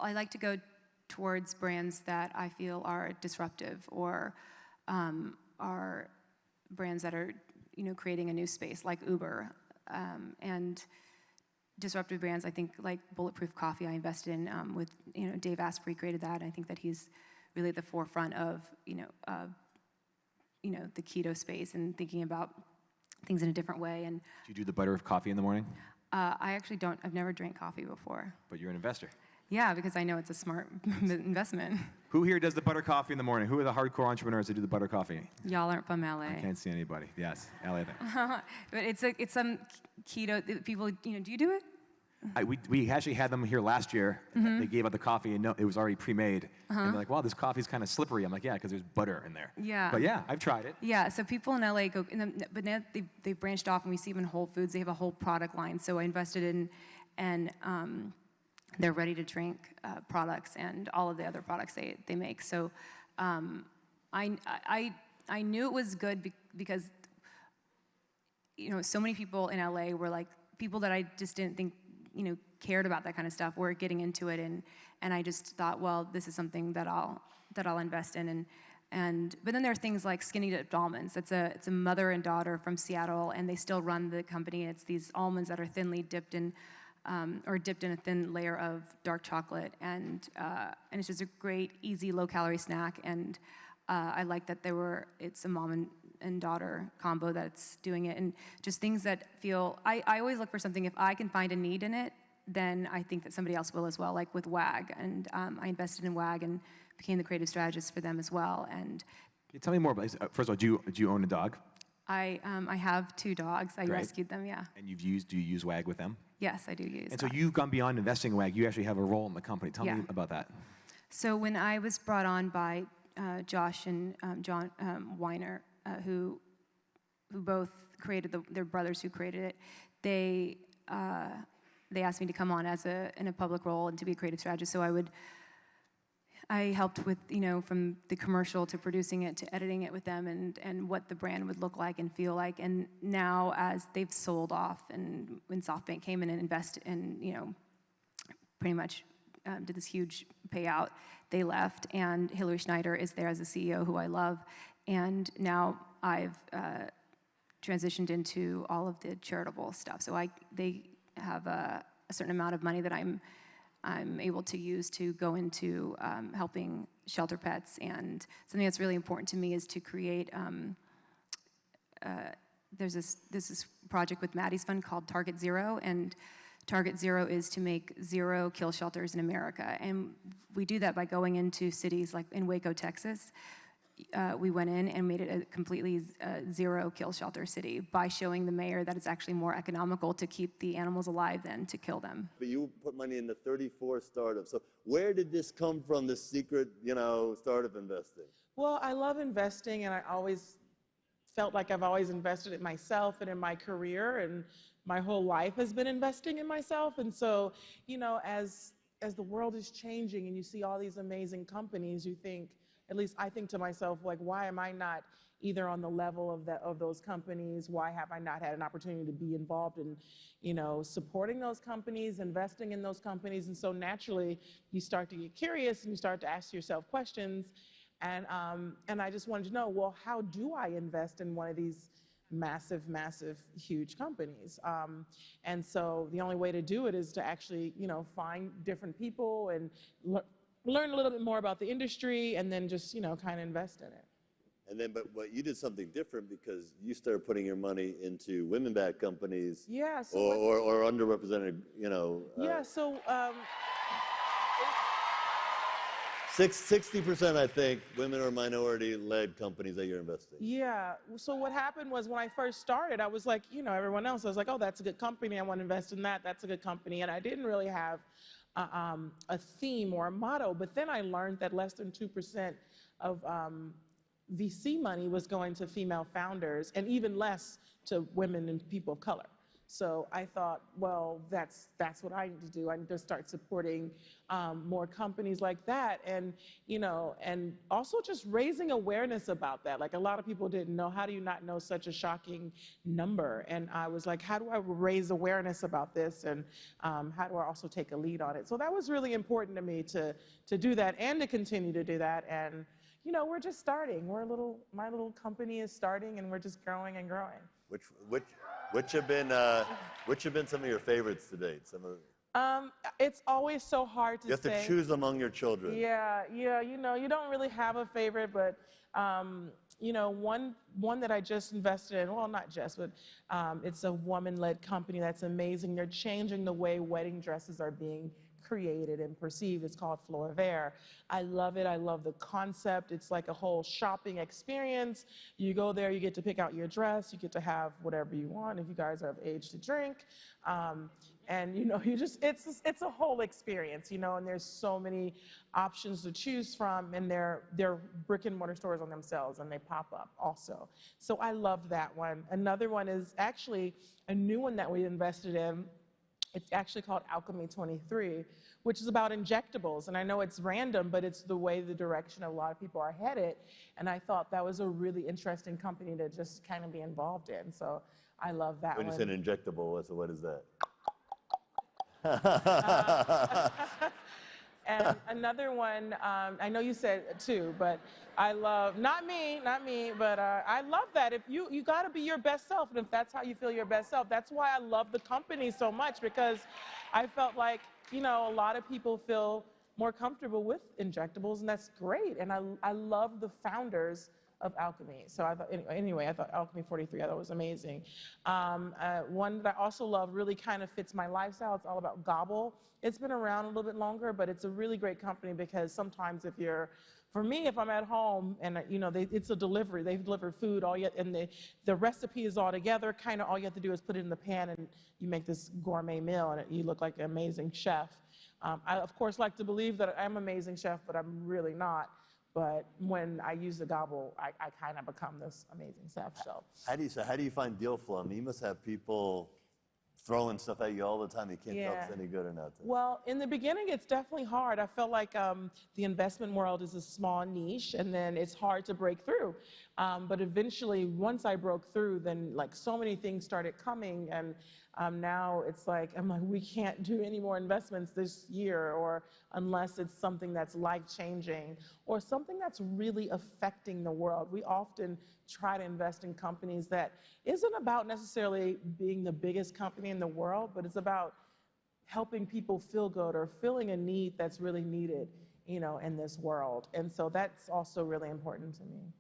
I like to go towards brands that I feel are disruptive or are brands that are, creating a new space, like Uber. And disruptive brands, I think, like Bulletproof Coffee, I invested in with, Dave Asprey created that. And I think that he's really at the forefront of, the keto space and thinking about things in a different way. And do you do the butter of coffee in the morning? I actually don't. I've never drank coffee before. But you're an investor. Yeah, because I know it's a smart investment. Who here does the butter coffee in the morning? Who are the hardcore entrepreneurs that do the butter coffee? Y'all aren't from LA. I can't see anybody. Yes, LA thing. But it's some keto people. Do you do it? We actually had them here last year. They gave out the coffee, and it was already pre-made. And they're like, "Wow, this coffee's kind of slippery." I'm like, "Yeah, because there's butter in there." Yeah. But yeah, I've tried it. Yeah. So people in LA go, but now they branched off, and we see them in Whole Foods. They have a whole product line. So I invested in, and they're ready to drink products and all of the other products they make. So I knew it was good because so many people in LA were like people that I just didn't think cared about that kind of stuff were getting into it, and I just thought, well, this is something that I'll invest in, but then there are things like Skinny Dipped Almonds. It's a mother and daughter from Seattle, and they still run the company. It's these almonds that are thinly dipped in, or dipped in a thin layer of dark chocolate, and it's just a great, easy, low-calorie snack. And I like that it's a mom and daughter combo that's doing it, and just things that feel. I always look for something. If I can find a need in it, then I think that somebody else will as well. Like with WAG, and I invested in WAG and became the creative strategist for them as well. And tell me more about. First of all, do you own a dog? I have 2 dogs. I Great. rescued them. Yeah. And do you use WAG with them? Yes, I do use. And so you've gone beyond investing in WAG. You actually have a role in the company. Tell me about that. So when I was brought on by Josh and John Weiner, who both created they're brothers who created it, they asked me to come on in a public role and to be a creative strategist. So I helped with, from the commercial to producing it to editing it with them, and what the brand would look like and feel like. And now, as they've sold off, and when SoftBank came in and invested and pretty much did this huge payout, they left, and Hillary Schneider is there as a CEO who I love. And now I've transitioned into all of the charitable stuff. So they have a certain amount of money that I'm able to use to go into helping shelter pets. And something that's really important to me is to create. There's this project with Maddie's Fund called Target Zero, and Target Zero is to make 0 kill shelters in America. And we do that by going into cities like in Waco, Texas. We went in and made it a completely 0 kill shelter city by showing the mayor that it's actually more economical to keep the animals alive than to kill them. But you put money into 34 startups. So where did this come from, this secret, startup investing? Well, I love investing, and I always felt like I've always invested in myself and in my career, and my whole life has been investing in myself. And so, as the world is changing and you see all these amazing companies, you think, at least I think to myself, like, why am I not either on the level of those companies? Why have I not had an opportunity to be involved in, supporting those companies, investing in those companies? And so naturally, you start to get curious and you start to ask yourself questions. And I just wanted to know, well, how do I invest in one of these massive, huge companies? And so the only way to do it is to actually, find different people and learn a little bit more about the industry, and then just, kind of invest in it. And then, but you did something different because you started putting your money into women-backed companies. Yeah. So or underrepresented, Yeah. So. 60%, I think, women or minority-led companies that you're investing. Yeah. So what happened was when I first started, I was like, everyone else. I was like, oh, that's a good company. I want to invest in that. That's a good company. And I didn't really have a theme or a motto. But then I learned that less than 2% of VC money was going to female founders, and even less to women and people of color. So I thought, well, that's what I need to do. I need to start supporting more companies like that, and and also just raising awareness about that. Like, a lot of people didn't know. How do you not know such a shocking number? And I was like, how do I raise awareness about this, and how do I also take a lead on it? So that was really important to me to do that and to continue to do that. And we're just starting. My little company is starting, and we're just growing and growing. Which have been some of your favorites to date? Some of It's always so hard to say. You have to choose among your children. Yeah. You don't really have a favorite, but one that I just invested in. Well, not just, but it's a woman-led company that's amazing. They're changing the way wedding dresses are being created and perceived. It's called Fleur Vert. I love it. I love the concept. It's like a whole shopping experience. You go there, you get to pick out your dress, you get to have whatever you want if you guys are of age to drink. And it's a whole experience, and there's so many options to choose from, and they're brick and mortar stores on themselves, and they pop up also. So I love that one. Another one is actually a new one that we invested in. It's actually called Alchemy 23, which is about injectables. And I know it's random, but it's the direction a lot of people are headed. And I thought that was a really interesting company to just kind of be involved in. So I love that one. When you said injectable, so what is that? And another one, I know you said two, but I love, not me, but I love that. If you got to be your best self, and if that's how you feel your best self, that's why I love the company so much, because I felt like, a lot of people feel more comfortable with injectables, and that's great. And I love the founders of Alchemy. So I thought, anyway, I thought Alchemy 43, I thought was amazing. One that I also love really kind of fits my lifestyle. It's all about Gobble. It's been around a little bit longer, but it's a really great company, because sometimes for me, if I'm at home and it's a delivery, they deliver food, and the recipe is all together. Kind of all you have to do is put it in the pan, and you make this gourmet meal, and you look like an amazing chef. I of course like to believe that I'm an amazing chef, but I'm really not. But when I use the Gobble, I kind of become this amazing chef. So how do you find deal flow? I mean, you must have people throwing stuff at you all the time. You can't tell if it's any good or not. Well, in the beginning, it's definitely hard. I felt like the investment world is a small niche, and then it's hard to break through. But eventually, once I broke through, then like so many things started coming, and now it's like, I'm like, we can't do any more investments this year, or unless it's something that's life-changing or something that's really affecting the world. We often try to invest in companies that isn't about necessarily being the biggest company in the world, but it's about helping people feel good or filling a need that's really needed, in this world. And so that's also really important to me.